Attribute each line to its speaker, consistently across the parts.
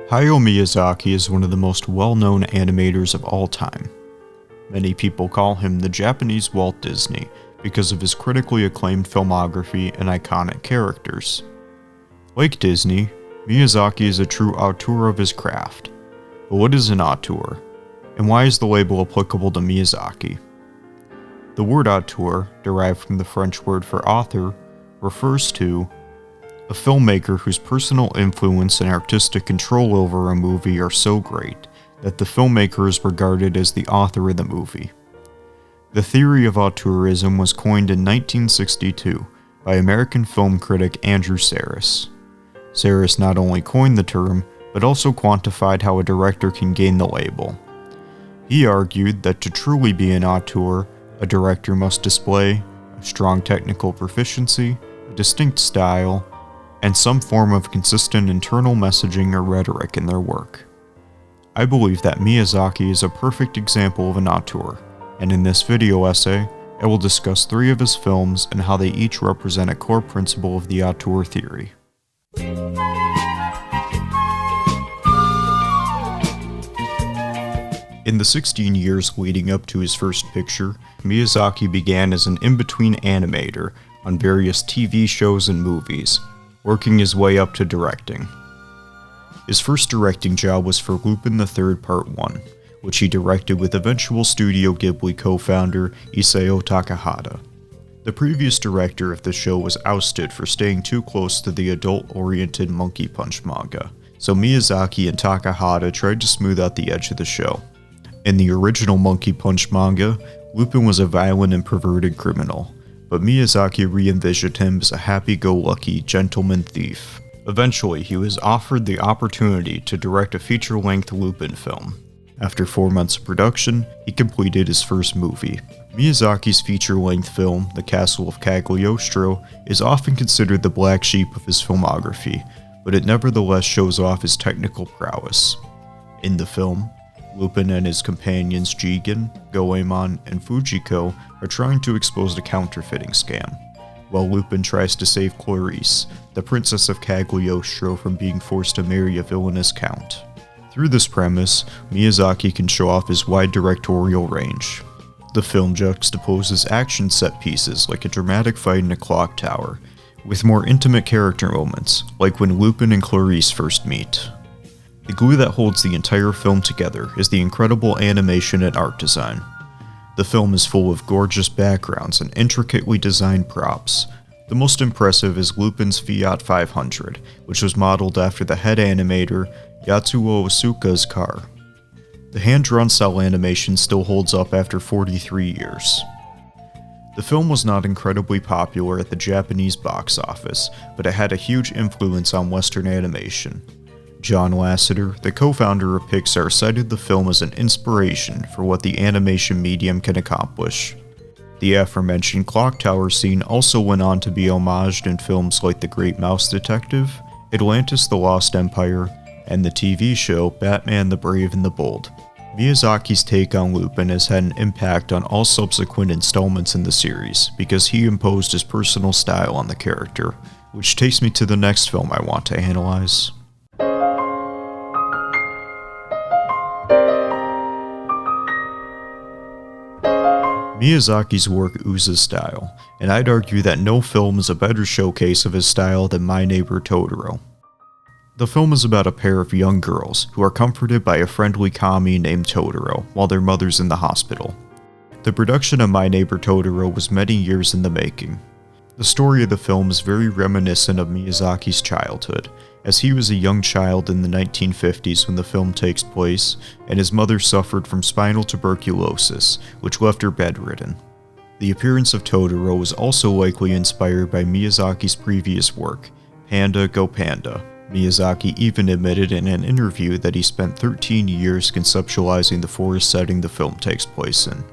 Speaker 1: Hayao Miyazaki is one of the most well-known animators of all time. Many people call him the Japanese Walt Disney because of his critically acclaimed filmography and iconic characters. Like Disney, Miyazaki is a true auteur of his craft. But what is an auteur? And why is the label applicable to Miyazaki? The word auteur, derived from the French word for author, refers to a filmmaker whose personal influence and artistic control over a movie are so great that the filmmaker is regarded as the author of the movie. The theory of auteurism was coined in 1962 by American film critic Andrew Sarris. Sarris not only coined the term, but also quantified how a director can gain the label. He argued that to truly be an auteur, a director must display a strong technical proficiency, a distinct style, and some form of consistent internal messaging or rhetoric in their work. I believe that Miyazaki is a perfect example of an auteur, and in this video essay, I will discuss 3 of his films and how they each represent a core principle of the auteur theory. In the 16 years leading up to his first picture, Miyazaki began as an in-between animator on various TV shows and movies, working his way up to directing. His first directing job was for Lupin III Part 1, which he directed with eventual Studio Ghibli co-founder Isao Takahata. The previous director of the show was ousted for staying too close to the adult-oriented Monkey Punch manga, so Miyazaki and Takahata tried to smooth out the edge of the show. In the original Monkey Punch manga, Lupin was a violent and perverted criminal, but Miyazaki re-envisioned him as a happy-go-lucky gentleman thief. Eventually, he was offered the opportunity to direct a feature-length Lupin film. After 4 months of production, he completed his first movie. Miyazaki's feature-length film, The Castle of Cagliostro, is often considered the black sheep of his filmography, but it nevertheless shows off his technical prowess. In the film, Lupin and his companions Jigen, Goemon, and Fujiko are trying to expose a counterfeiting scam, while Lupin tries to save Clarice, the princess of Cagliostro, from being forced to marry a villainous count. Through this premise, Miyazaki can show off his wide directorial range. The film juxtaposes action set pieces like a dramatic fight in a clock tower, with more intimate character moments, like when Lupin and Clarice first meet. The glue that holds the entire film together is the incredible animation and art design. The film is full of gorgeous backgrounds and intricately designed props. The most impressive is Lupin's Fiat 500, which was modeled after the head animator Yatsuo Asuka's car. The hand-drawn cell animation still holds up after 43 years. The film was not incredibly popular at the Japanese box office, but it had a huge influence on Western animation. John Lasseter, the co-founder of Pixar, cited the film as an inspiration for what the animation medium can accomplish. The aforementioned clock tower scene also went on to be homaged in films like The Great Mouse Detective, Atlantis: The Lost Empire, and the TV show Batman the Brave and the Bold. Miyazaki's take on Lupin has had an impact on all subsequent installments in the series because he imposed his personal style on the character, which takes me to the next film I want to analyze. Miyazaki's work oozes style, and I'd argue that no film is a better showcase of his style than My Neighbor Totoro. The film is about a pair of young girls who are comforted by a friendly kami named Totoro while their mother's in the hospital. The production of My Neighbor Totoro was many years in the making. The story of the film is very reminiscent of Miyazaki's childhood, as he was a young child in the 1950s when the film takes place, and his mother suffered from spinal tuberculosis, which left her bedridden. The appearance of Totoro was also likely inspired by Miyazaki's previous work, Panda Go Panda. Miyazaki even admitted in an interview that he spent 13 years conceptualizing the forest setting the film takes place in.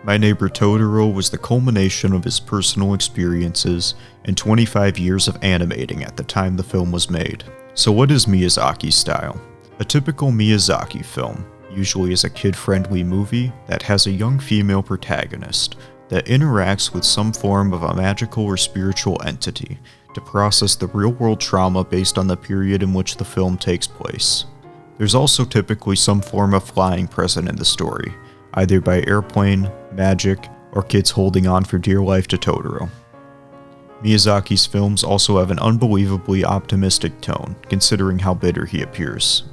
Speaker 1: My Neighbor Totoro was the culmination of his personal experiences and 25 years of animating at the time the film was made. So what is Miyazaki's style? A typical Miyazaki film usually is a kid-friendly movie that has a young female protagonist that interacts with some form of a magical or spiritual entity to process the real-world trauma based on the period in which the film takes place. There's also typically some form of flying present in the story, either by airplane, magic, or kids holding on for dear life to Totoro. Miyazaki's films also have an unbelievably optimistic tone, considering how bitter he appears.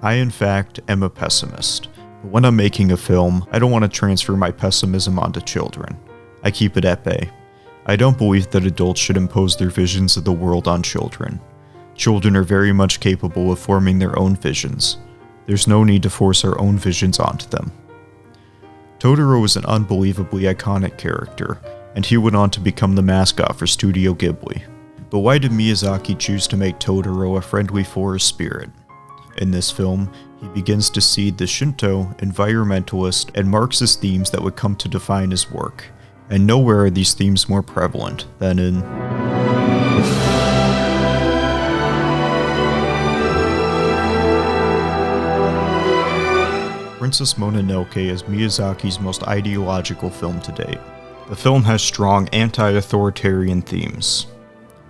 Speaker 1: I, in fact, am a pessimist, but when I'm making a film, I don't want to transfer my pessimism onto children. I keep it at bay. I don't believe that adults should impose their visions of the world on children. Children are very much capable of forming their own visions. There's no need to force our own visions onto them. Totoro is an unbelievably iconic character, and he went on to become the mascot for Studio Ghibli. But why did Miyazaki choose to make Totoro a friendly forest spirit? In this film, he begins to seed the Shinto, environmentalist, and Marxist themes that would come to define his work. And nowhere are these themes more prevalent than in Princess Mononoke is Miyazaki's most ideological film to date. The film has strong anti-authoritarian themes.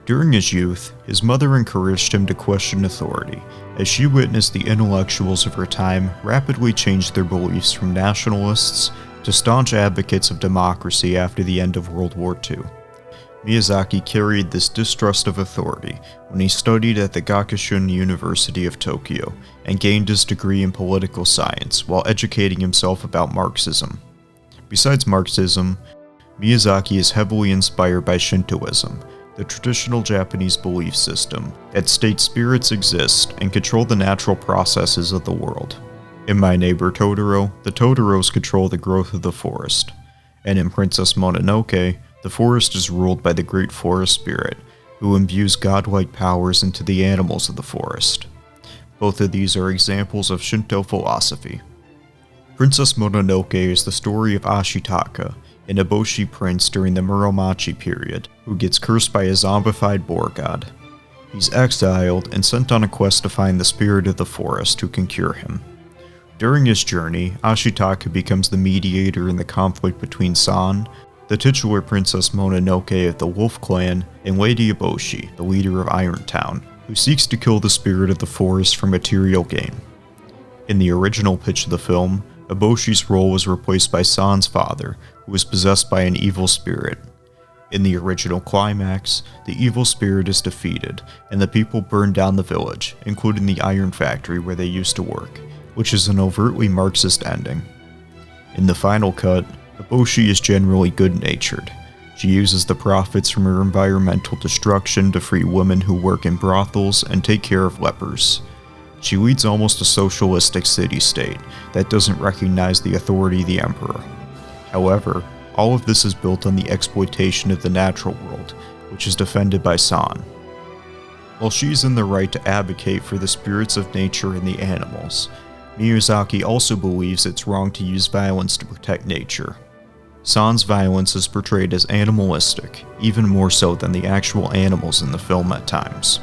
Speaker 1: During his youth, his mother encouraged him to question authority, as she witnessed the intellectuals of her time rapidly change their beliefs from nationalists to staunch advocates of democracy after the end of World War II. Miyazaki carried this distrust of authority when he studied at the Gakushun University of Tokyo and gained his degree in political science while educating himself about Marxism. Besides Marxism, Miyazaki is heavily inspired by Shintoism, the traditional Japanese belief system that states spirits exist and control the natural processes of the world. In My Neighbor Totoro, the Totoros control the growth of the forest, and in Princess Mononoke, the forest is ruled by the great forest spirit, who imbues godlike powers into the animals of the forest. Both of these are examples of Shinto philosophy. Princess Mononoke is the story of Ashitaka, an Eboshi prince during the Muromachi period, who gets cursed by a zombified boar god. He's exiled and sent on a quest to find the spirit of the forest who can cure him. During his journey, Ashitaka becomes the mediator in the conflict between San, the titular Princess Mononoke of the Wolf Clan, and Lady Eboshi, the leader of Irontown, who seeks to kill the spirit of the forest for material gain. In the original pitch of the film, Eboshi's role was replaced by San's father, who was possessed by an evil spirit. In the original climax, the evil spirit is defeated, and the people burn down the village, including the iron factory where they used to work, which is an overtly Marxist ending. In the final cut, Eboshi is generally good-natured. She uses the profits from her environmental destruction to free women who work in brothels and take care of lepers. She leads almost a socialistic city-state that doesn't recognize the authority of the emperor. However, all of this is built on the exploitation of the natural world, which is defended by San. While she's in the right to advocate for the spirits of nature and the animals, Miyazaki also believes it's wrong to use violence to protect nature. San's violence is portrayed as animalistic, even more so than the actual animals in the film at times.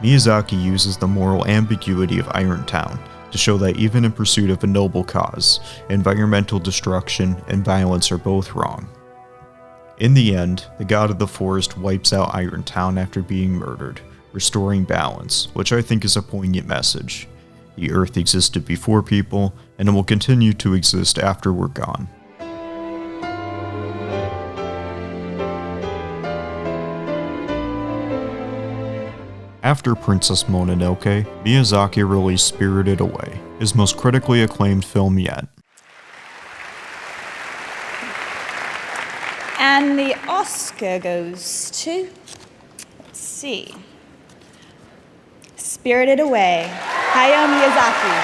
Speaker 1: Miyazaki uses the moral ambiguity of Irontown to show that even in pursuit of a noble cause, environmental destruction and violence are both wrong. In the end, the god of the forest wipes out Irontown after being murdered, restoring balance, which I think is a poignant message. The earth existed before people, and it will continue to exist after we're gone. After Princess Mononoke, Miyazaki released Spirited Away, his most critically acclaimed film yet.
Speaker 2: And the Oscar goes to, let's see, Spirited Away, Hayao Miyazaki.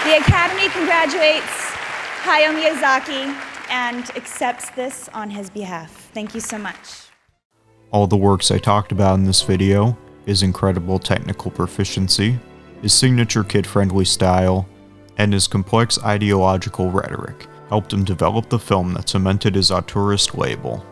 Speaker 2: The Academy congratulates Hayao Miyazaki and accepts this on his behalf. Thank you so much.
Speaker 1: All the works I talked about in this video, his incredible technical proficiency, his signature kid-friendly style, and his complex ideological rhetoric helped him develop the film that cemented his auteurist label.